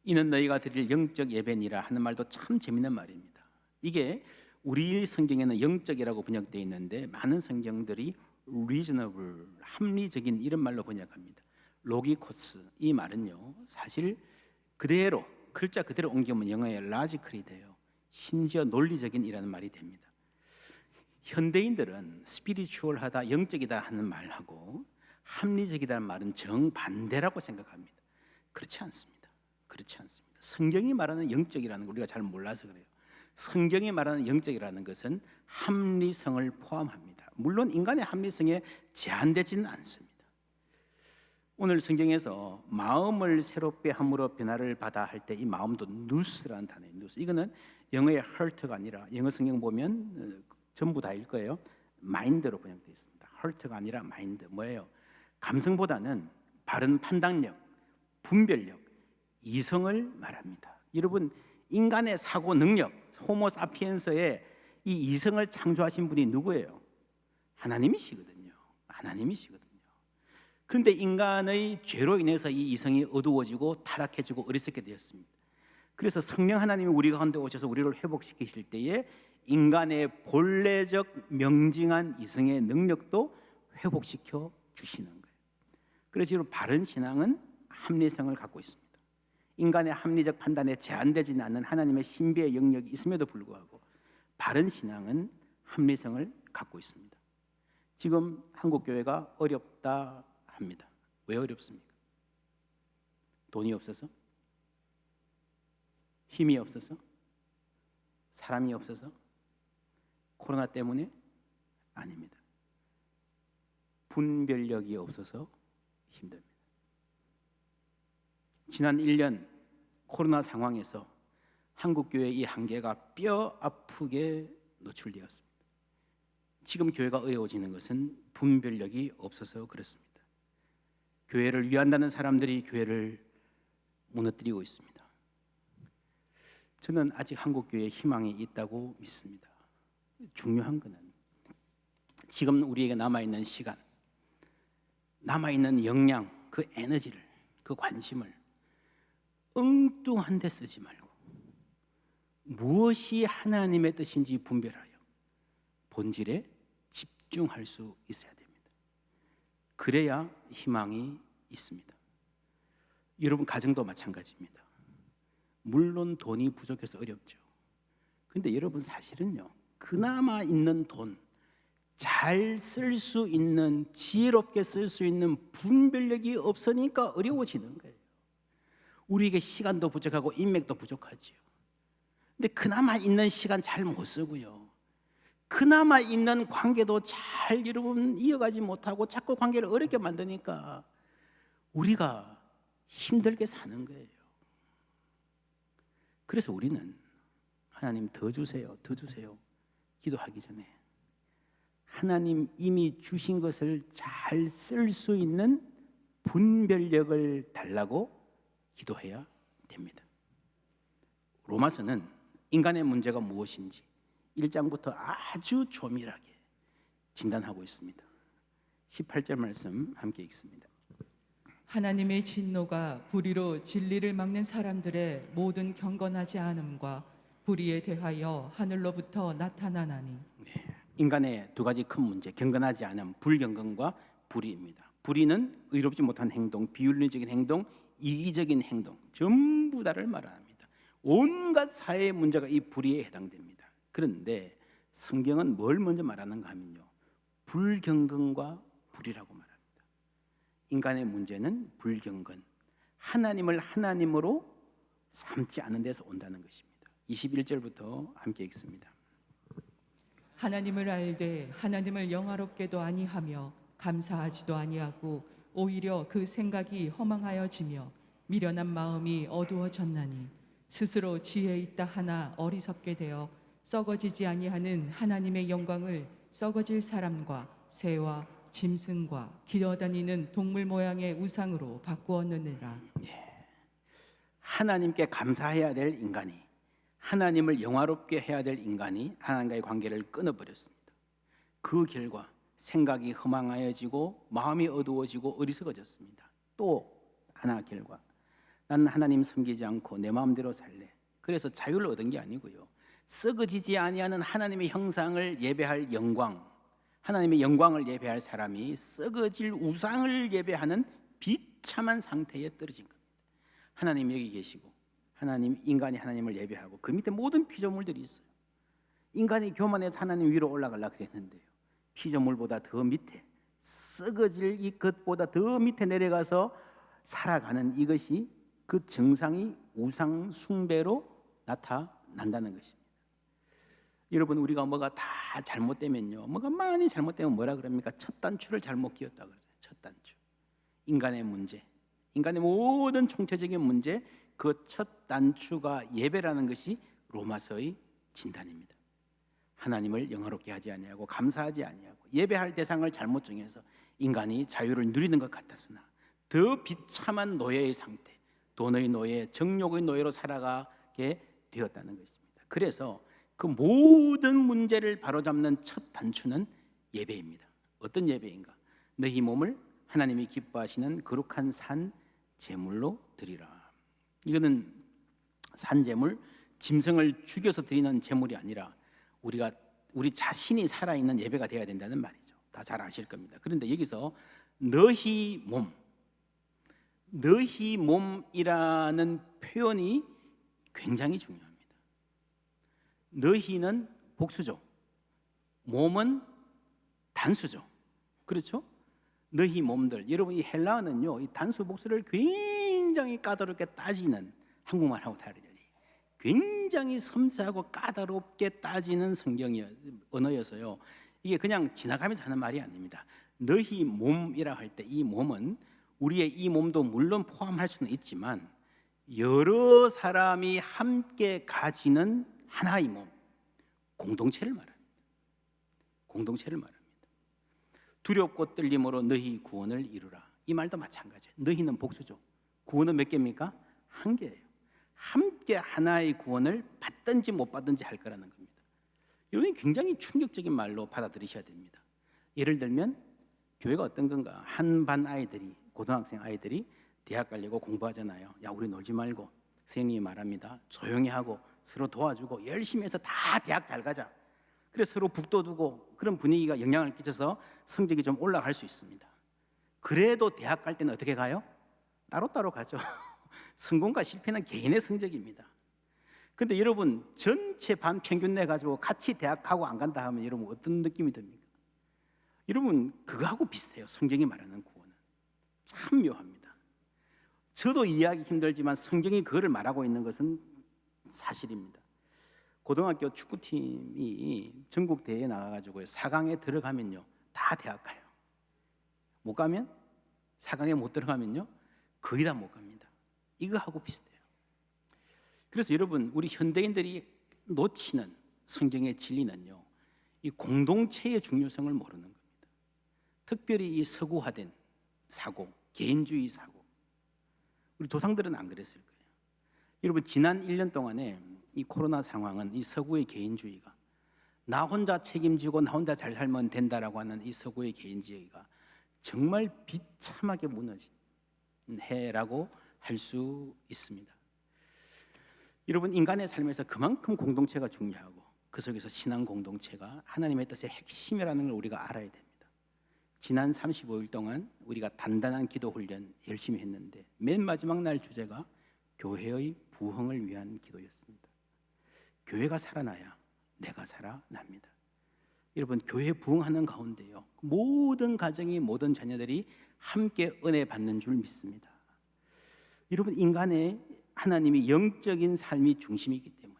이는 너희가 드릴 영적 예배니라 하는 말도 참 재밌는 말입니다. 이게 우리 성경에는 영적이라고 번역되어 있는데 많은 성경들이 reasonable, 합리적인 이런 말로 번역합니다. 로기코스, 이 말은요 사실 그대로 글자 그대로 옮기면 영어의 logical이 돼요. 심지어 논리적인 이라는 말이 됩니다. 현대인들은 스피리추얼하다, 영적이다 하는 말하고 합리적이다는 말은 정반대라고 생각합니다. 그렇지 않습니다. 그렇지 않습니다. 성경이 말하는 영적이라는 걸 우리가 잘 몰라서 그래요. 성경이 말하는 영적이라는 것은 합리성을 포함합니다. 물론 인간의 합리성에 제한되지는 않습니다. 오늘 성경에서 마음을 새롭게 함으로 변화를 받아 할 때 이 마음도 누스라는 단어예요. 누스. 이거는 영어의 heart가 아니라 영어 성경 보면 전부 다일 거예요. 마인드로 번역되어 있습니다. heart가 아니라 마인드. 뭐예요? 감성보다는 바른 판단력, 분별력, 이성을 말합니다. 여러분, 인간의 사고 능력, 호모 사피엔스의 이 이성을 창조하신 분이 누구예요? 하나님이시거든요. 하나님이시거든요. 그런데 인간의 죄로 인해서 이 이성이 어두워지고 타락해지고 어리석게 되었습니다. 그래서 성령 하나님이 우리 가운데 오셔서 우리를 회복시키실 때에 인간의 본래적 명징한 이성의 능력도 회복시켜 주시는 거예요. 그래서 여러분, 바른 신앙은 합리성을 갖고 있습니다. 인간의 합리적 판단에 제한되지 않는 하나님의 신비의 영역이 있음에도 불구하고 바른 신앙은 합리성을 갖고 있습니다. 지금 한국교회가 어렵다 합니다. 왜 어렵습니까? 돈이 없어서? 힘이 없어서? 사람이 없어서? 코로나 때문에? 아닙니다. 분별력이 없어서 힘듭니다. 지난 1년 코로나 상황에서 한국교회의 이 한계가 뼈 아프게 노출되었습니다. 지금 교회가 어려워지는 것은 분별력이 없어서 그렇습니다. 교회를 위한다는 사람들이 교회를 무너뜨리고 있습니다. 저는 아직 한국교회에 희망이 있다고 믿습니다. 중요한 것은 지금 우리에게 남아있는 시간, 남아있는 역량, 그 에너지를, 그 관심을 엉뚱한 데 쓰지 말고 무엇이 하나님의 뜻인지 분별하여 본질에 집중할 수 있어야 됩니다. 그래야 희망이 있습니다. 여러분 가정도 마찬가지입니다. 물론 돈이 부족해서 어렵죠. 그런데 여러분 사실은요, 그나마 있는 돈, 잘 쓸 수 있는, 지혜롭게 쓸 수 있는 분별력이 없으니까 어려워지는 거예요. 우리에게 시간도 부족하고 인맥도 부족하지요. 근데 그나마 있는 시간 잘 못 쓰고요, 그나마 있는 관계도 잘 여러분 이어가지 못하고 자꾸 관계를 어렵게 만드니까 우리가 힘들게 사는 거예요. 그래서 우리는 하나님 더 주세요, 더 주세요 기도하기 전에 하나님 이미 주신 것을 잘 쓸 수 있는 분별력을 달라고 기도해야 됩니다. 로마서는 인간의 문제가 무엇인지 1장부터 아주 조밀하게 진단하고 있습니다. 18절 말씀 함께 읽습니다. 하나님의 진노가 불의로 진리를 막는 사람들의 모든 경건하지 않음과 불의에 대하여 하늘로부터 나타나나니. 인간의 두 가지 큰 문제, 경건하지 않음, 불경건과 불의입니다. 불의는 의롭지 못한 행동, 비윤리적인 행동, 이기적인 행동, 전부 다를 말합니다. 온갖 사회의 문제가 이 불의에 해당됩니다. 그런데 성경은 뭘 먼저 말하는가 하면요, 불경건과 불의라고 말합니다. 인간의 문제는 불경건, 하나님을 하나님으로 삼지 않은 데서 온다는 것입니다. 21절부터 함께 읽습니다. 하나님을 알되 하나님을 영화롭게도 아니하며 감사하지도 아니하고 오히려 그 생각이 허망하여지며 미련한 마음이 어두워졌나니 스스로 지혜 있다 하나 어리석게 되어 썩어지지 아니하는 하나님의 영광을 썩어질 사람과 새와 짐승과 기어다니는 동물 모양의 우상으로 바꾸었느니라. 하나님께 감사해야 될 인간이, 하나님을 영화롭게 해야 될 인간이 하나님과의 관계를 끊어버렸습니다. 그 결과 생각이 허망하여지고 마음이 어두워지고 어리석어졌습니다. 또 하나 결과, 나는 하나님 섬기지 않고 내 마음대로 살래. 그래서 자유를 얻은 게 아니고요. 썩어지지 아니하는 하나님의 형상을 예배할 영광, 하나님의 영광을 예배할 사람이 썩어질 우상을 예배하는 비참한 상태에 떨어진 겁니다. 하나님 여기 계시고 인간이 하나님을 예배하고 그 밑에 모든 피조물들이 있어요. 인간이 교만해서 하나님 위로 올라가려고 그랬는데요, 피조물보다 더 밑에, 썩어질 이 것보다 더 밑에 내려가서 살아가는 이것이, 그 정상이 우상 숭배로 나타난다는 것입니다. 여러분, 우리가 뭐가 다 잘못되면요, 뭐가 많이 잘못되면 뭐라 그럽니까? 첫 단추를 잘못 끼웠다 그러죠. 첫 단추. 인간의 문제, 인간의 모든 총체적인 문제, 그 첫 단추가 예배라는 것이 로마서의 진단입니다. 하나님을 영화롭게 하지 아니하고 감사하지 아니하고 예배할 대상을 잘못 정해서 인간이 자유를 누리는 것 같았으나 더 비참한 노예의 상태, 돈의 노예, 정욕의 노예로 살아가게 되었다는 것입니다. 그래서 그 모든 문제를 바로잡는 첫 단추는 예배입니다. 어떤 예배인가? 너희 몸을 하나님이 기뻐하시는 거룩한 산 제물로 드리라. 이거는 산 제물, 짐승을 죽여서 드리는 제물이 아니라 우리 자신이 살아있는 예배가 되어야 된다는 말이죠. 다 잘 아실 겁니다. 그런데 여기서 너희 몸이라는 표현이 굉장히 중요합니다. 너희는 복수죠. 몸은 단수죠. 그렇죠? 너희 몸들. 여러분, 이 헬라어는요, 이 단수 복수를 굉장히 까다롭게 따지는, 한국말하고 다르죠. 굉장히 섬세하고 까다롭게 따지는 언어여서요, 이게 그냥 지나가면서 하는 말이 아닙니다. 너희 몸이라 할 때 이 몸은 우리의 이 몸도 물론 포함할 수는 있지만 여러 사람이 함께 가지는 하나의 몸, 공동체를 말합니다. 공동체를 말합니다. 두렵고 떨림으로 너희 구원을 이루라. 이 말도 마찬가지예요. 너희는 복수죠. 구원은 몇 개입니까? 한 개예요. 함께 하나의 구원을 받든지 못 받든지 할 거라는 겁니다. 이건 굉장히 충격적인 말로 받아들이셔야 됩니다. 예를 들면 교회가 어떤 건가? 한 반 아이들이, 고등학생 아이들이 대학 가려고 공부하잖아요. 야, 우리 놀지 말고, 선생님이 말합니다, 조용히 하고 서로 도와주고 열심히 해서 다 대학 잘 가자. 그래서 서로 북돋우고 그런 분위기가 영향을 끼쳐서 성적이 좀 올라갈 수 있습니다. 그래도 대학 갈 때는 어떻게 가요? 따로따로 가죠. 성공과 실패는 개인의 성적입니다. 근데 여러분, 전체 반 평균 내가지고 같이 대학 가고 안 간다 하면 여러분 어떤 느낌이 듭니까? 여러분, 그거하고 비슷해요. 성경이 말하는 구원은 참 묘합니다. 저도 이해하기 힘들지만 성경이 그거를 말하고 있는 것은 사실입니다. 고등학교 축구팀이 전국 대회에 나가가지고 4강에 들어가면요, 다 대학 가요. 못 가면, 4강에 못 들어가면요, 거의 다 못 갑니다. 이거하고 비슷해요. 그래서 여러분, 우리 현대인들이 놓치는 성경의 진리는요, 이 공동체의 중요성을 모르는 겁니다. 특별히 이 서구화된 사고, 개인주의 사고, 우리 조상들은 안 그랬을 거예요. 여러분, 지난 1년 동안에 이 코로나 상황은 이 서구의 개인주의가, 나 혼자 책임지고 나 혼자 잘 살면 된다라고 하는 이 서구의 개인주의가 정말 비참하게 무너진 해라고 할 수 있습니다. 여러분, 인간의 삶에서 그만큼 공동체가 중요하고 그 속에서 신앙 공동체가 하나님의 뜻의 핵심이라는 걸 우리가 알아야 됩니다. 지난 35일 동안 우리가 단단한 기도 훈련 열심히 했는데 맨 마지막 날 주제가 교회의 부흥을 위한 기도였습니다. 교회가 살아나야 내가 살아납니다. 여러분, 교회 부흥하는 가운데요, 모든 가정이, 모든 자녀들이 함께 은혜 받는 줄 믿습니다. 여러분, 인간의 하나님이 영적인 삶이 중심이기 때문에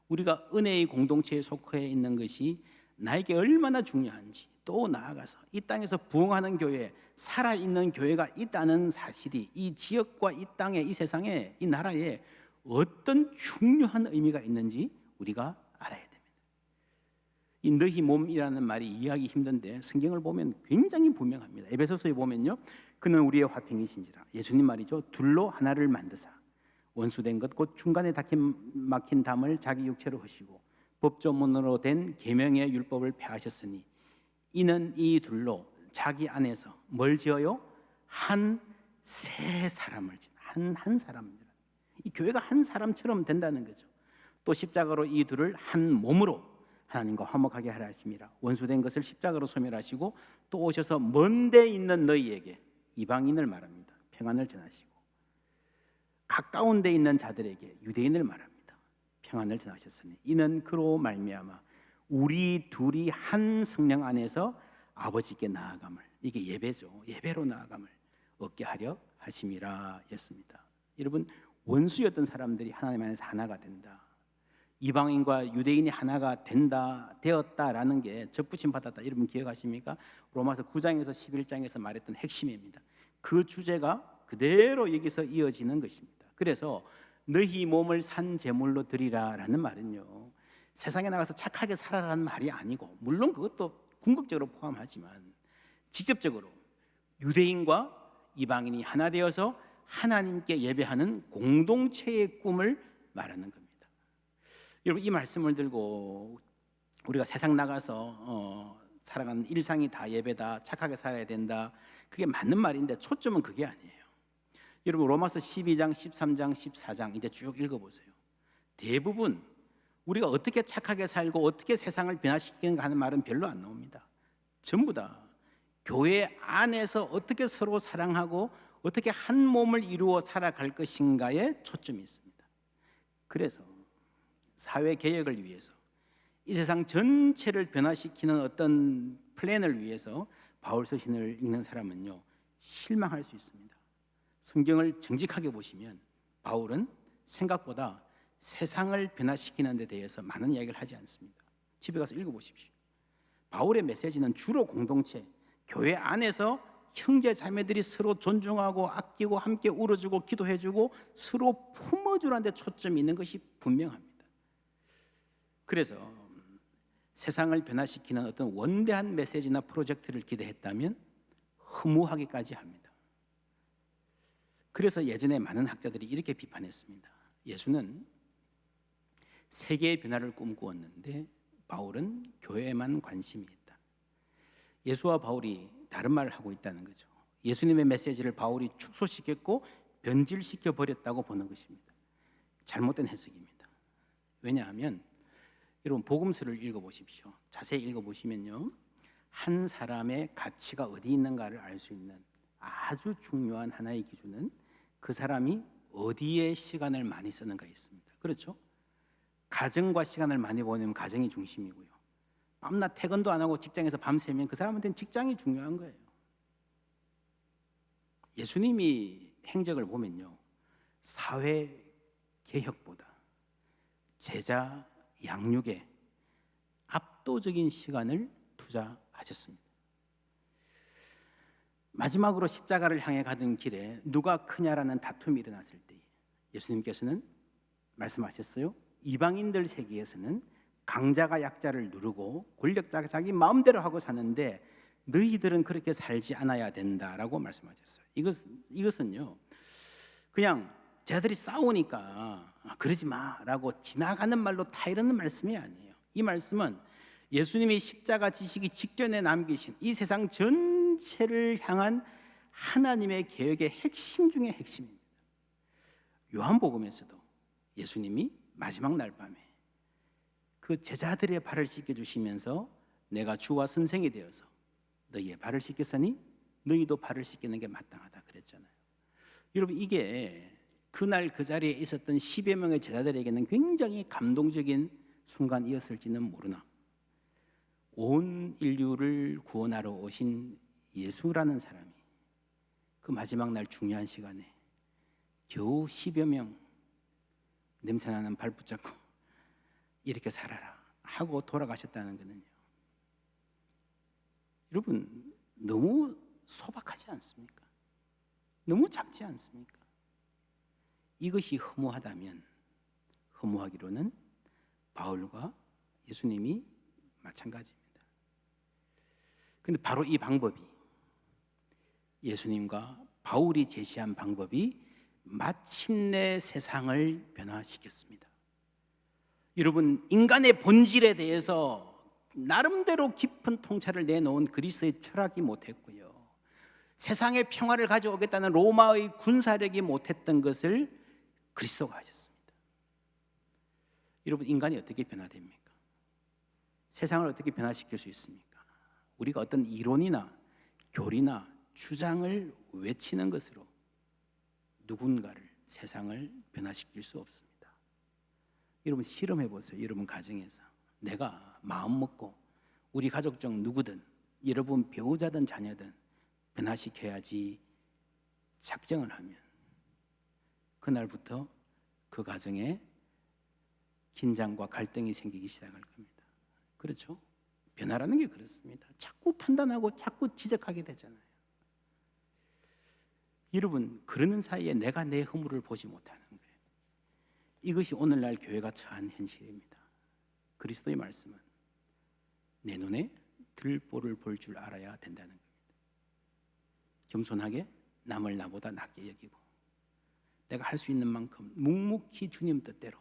우리가 은혜의 공동체에 속해 있는 것이 나에게 얼마나 중요한지, 또 나아가서 이 땅에서 부흥하는 교회, 살아있는 교회가 있다는 사실이 이 지역과 이 땅에, 이 세상에, 이 나라에 어떤 중요한 의미가 있는지 우리가 알아야 됩니다. 이 너희 몸이라는 말이 이해하기 힘든데 성경을 보면 굉장히 분명합니다. 에베소서에 보면요, 그는 우리의 화평이신지라, 예수님 말이죠, 둘로 하나를 만드사 원수된 것 곧 중간에 막힌 담을 자기 육체로 하시고 법조문으로 된 계명의 율법을 폐하셨으니 이는 이 둘로 자기 안에서 뭘 지어요? 한 새 사람을 지어, 한 사람입니다. 이 교회가 한 사람처럼 된다는 거죠. 또 십자가로 이 둘을 한 몸으로 하나님과 화목하게 하라 하심이라. 원수된 것을 십자가로 소멸하시고 또 오셔서 먼데 있는 너희에게, 이방인을 말합니다, 평안을 전하시고 가까운 데 있는 자들에게, 유대인을 말합니다, 평안을 전하셨으니 이는 그로 말미암아 우리 둘이 한 성령 안에서 아버지께 나아감을, 이게 예배죠, 예배로 나아감을 얻게 하려 하심이라 였습니다. 여러분, 원수였던 사람들이 하나님 안에서 하나가 된다, 이방인과 유대인이 하나가 된다, 되었다라는 게 접붙임 받았다, 여러분 기억하십니까? 로마서 9장에서 11장에서 말했던 핵심입니다. 그 주제가 그대로 여기서 이어지는 것입니다. 그래서 너희 몸을 산 제물로 드리라라는 말은요, 세상에 나가서 착하게 살아라는 말이 아니고, 물론 그것도 궁극적으로 포함하지만 직접적으로 유대인과 이방인이 하나 되어서 하나님께 예배하는 공동체의 꿈을 말하는 겁니다. 여러분, 이 말씀을 들고 우리가 세상 나가서 살아가는 일상이 다 예배다, 착하게 살아야 된다, 그게 맞는 말인데 초점은 그게 아니에요. 여러분, 로마서 12장, 13장, 14장 이제 쭉 읽어보세요. 대부분 우리가 어떻게 착하게 살고 어떻게 세상을 변화시키는가 하는 말은 별로 안 나옵니다. 전부 다 교회 안에서 어떻게 서로 사랑하고 어떻게 한 몸을 이루어 살아갈 것인가에 초점이 있습니다. 그래서 사회 개혁을 위해서, 이 세상 전체를 변화시키는 어떤 플랜을 위해서 바울 서신을 읽는 사람은요, 실망할 수 있습니다. 성경을 정직하게 보시면 바울은 생각보다 세상을 변화시키는 데 대해서 많은 이야기를 하지 않습니다. 집에 가서 읽어보십시오. 바울의 메시지는 주로 공동체, 교회 안에서 형제 자매들이 서로 존중하고 아끼고 함께 울어주고 기도해주고 서로 품어주는 데 초점이 있는 것이 분명합니다. 그래서 세상을 변화시키는 어떤 원대한 메시지나 프로젝트를 기대했다면 허무하기까지 합니다. 그래서 예전에 많은 학자들이 이렇게 비판했습니다. 예수는 세계의 변화를 꿈꾸었는데 바울은 교회에만 관심이 있다. 예수와 바울이 다른 말을 하고 있다는 거죠. 예수님의 메시지를 바울이 축소시켰고 변질시켜 버렸다고 보는 것입니다. 잘못된 해석입니다. 왜냐하면 여러분, 복음서를 읽어보십시오. 자세히 읽어보시면요, 한 사람의 가치가 어디 있는가를 알 수 있는 아주 중요한 하나의 기준은 그 사람이 어디에 시간을 많이 쓰는가에 있습니다. 그렇죠? 가정과 시간을 많이 보내면 가정이 중심이고요, 밤낮 퇴근도 안 하고 직장에서 밤새면 그 사람한테는 직장이 중요한 거예요. 예수님이 행적을 보면요, 사회 개혁보다 제자 양육에 압도적인 시간을 투자하셨습니다. 마지막으로 십자가를 향해 가던 길에 누가 크냐라는 다툼이 일어났을 때 예수님께서는 말씀하셨어요. 이방인들 세계에서는 강자가 약자를 누르고 권력자가 자기 마음대로 하고 사는데 너희들은 그렇게 살지 않아야 된다라고 말씀하셨어요. 이것은요, 그냥 쟤들이 싸우니까 그러지 마라고 지나가는 말로 다 이러는 말씀이 아니에요. 이 말씀은 예수님이 십자가 지시기 직전에 남기신 이 세상 전체를 향한 하나님의 계획의 핵심 중에 핵심입니다. 요한복음에서도 예수님이 마지막 날 밤에 그 제자들의 발을 씻겨주시면서 내가 주와 선생이 되어서 너희의 발을 씻겼으니 너희도 발을 씻기는 게 마땅하다 그랬잖아요. 여러분, 이게 그날 그 자리에 있었던 10여 명의 제자들에게는 굉장히 감동적인 순간이었을지는 모르나 온 인류를 구원하러 오신 예수라는 사람이 그 마지막 날 중요한 시간에 겨우 10여 명 냄새나는 발 붙잡고 이렇게 살아라 하고 돌아가셨다는 것은요, 여러분, 너무 소박하지 않습니까? 너무 작지 않습니까? 이것이 허무하다면 허무하기로는 바울과 예수님이 마찬가지입니다. 그런데 바로 이 방법이, 예수님과 바울이 제시한 방법이 마침내 세상을 변화시켰습니다. 여러분, 인간의 본질에 대해서 나름대로 깊은 통찰을 내놓은 그리스의 철학이 못했고요, 세상의 평화를 가져오겠다는 로마의 군사력이 못했던 것을 그리스도가 하셨습니다. 여러분, 인간이 어떻게 변화됩니까? 세상을 어떻게 변화시킬 수 있습니까? 우리가 어떤 이론이나 교리나 주장을 외치는 것으로 누군가를, 세상을 변화시킬 수 없습니다. 여러분, 실험해 보세요. 여러분 가정에서 내가 마음 먹고 우리 가족 중 누구든, 여러분 배우자든 자녀든 변화시켜야지 작정을 하면 그날부터 그 가정에 긴장과 갈등이 생기기 시작할 겁니다. 그렇죠? 변화라는 게 그렇습니다. 자꾸 판단하고 자꾸 지적하게 되잖아요. 여러분, 그러는 사이에 내가 내 허물을 보지 못하는 거예요. 이것이 오늘날 교회가 처한 현실입니다. 그리스도의 말씀은 내 눈에 들보를 볼 줄 알아야 된다는 겁니다. 겸손하게 남을 나보다 낮게 여기고 내가 할 수 있는 만큼 묵묵히 주님 뜻대로,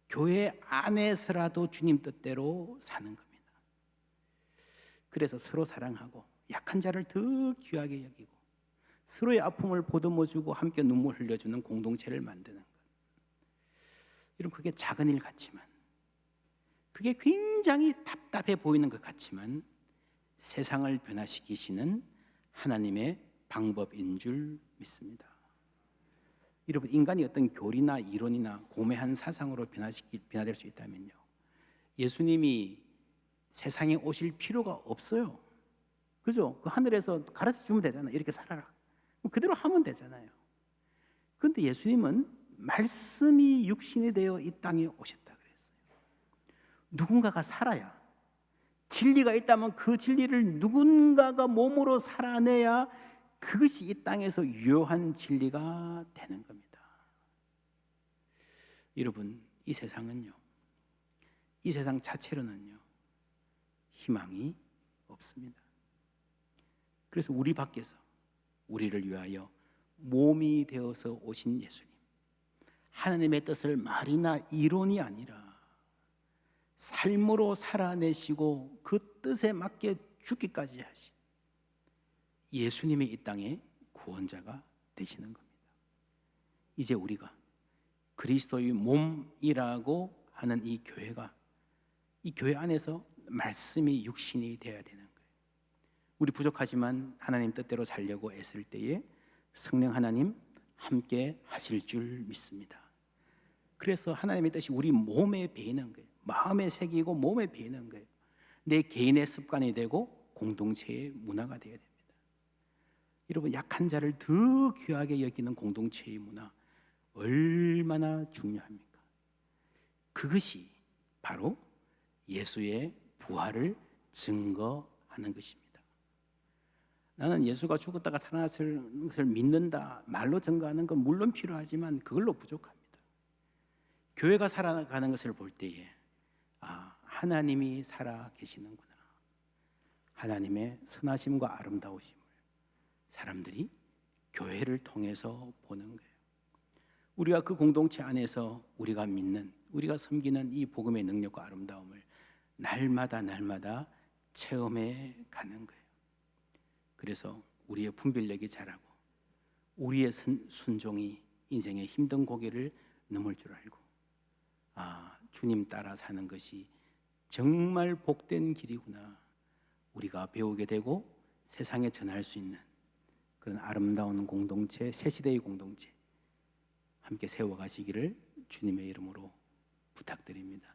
교회 안에서라도 주님 뜻대로 사는 겁니다. 그래서 서로 사랑하고 약한 자를 더 귀하게 여기고 서로의 아픔을 보듬어주고 함께 눈물 흘려주는 공동체를 만드는 것. 여러분, 그게 작은 일 같지만, 그게 굉장히 답답해 보이는 것 같지만 세상을 변화시키시는 하나님의 방법인 줄 믿습니다. 여러분, 인간이 어떤 교리나 이론이나 고매한 사상으로 변화될 수 있다면요, 예수님이 세상에 오실 필요가 없어요. 그죠? 그 하늘에서 가르쳐 주면 되잖아요. 이렇게 살아라. 그대로 하면 되잖아요. 그런데 예수님은 말씀이 육신이 되어 이 땅에 오셨다 그랬어요. 누군가가 살아야, 진리가 있다면 그 진리를 누군가가 몸으로 살아내야 그것이 이 땅에서 유효한 진리가 되는 겁니다. 여러분, 이 세상은요, 이 세상 자체로는요 희망이 없습니다. 그래서 우리 밖에서 우리를 위하여 몸이 되어서 오신 예수님, 하나님의 뜻을 말이나 이론이 아니라 삶으로 살아내시고 그 뜻에 맞게 죽기까지 하신 예수님이 이 땅의 구원자가 되시는 겁니다. 이제 우리가 그리스도의 몸이라고 하는 이 교회가, 이 교회 안에서 말씀이 육신이 되어야 되는 거예요. 우리 부족하지만 하나님 뜻대로 살려고 애쓸 때에 성령 하나님 함께 하실 줄 믿습니다. 그래서 하나님의 뜻이 우리 몸에 배이는 거예요. 마음에 새기고 몸에 배이는 거예요. 내 개인의 습관이 되고 공동체의 문화가 되어야 됩니다. 여러분, 약한 자를 더 귀하게 여기는 공동체의 문화 얼마나 중요합니까? 그것이 바로 예수의 부활을 증거하는 것입니다. 나는 예수가 죽었다가 살아났을 것을 믿는다, 말로 증거하는 건 물론 필요하지만 그걸로 부족합니다. 교회가 살아가는 것을 볼 때에 하나님이 살아 계시는구나, 하나님의 선하심과 아름다우심을 사람들이 교회를 통해서 보는 거예요. 우리가 그 공동체 안에서 우리가 믿는, 우리가 섬기는 이 복음의 능력과 아름다움을 날마다 체험해 가는 거예요. 그래서 우리의 분별력이 자라고 우리의 순종이 인생의 힘든 고개를 넘을 줄 알고 주님 따라 사는 것이 정말 복된 길이구나, 우리가 배우게 되고 세상에 전할 수 있는 그런 아름다운 공동체, 새 시대의 공동체 함께 세워가시기를 주님의 이름으로 부탁드립니다.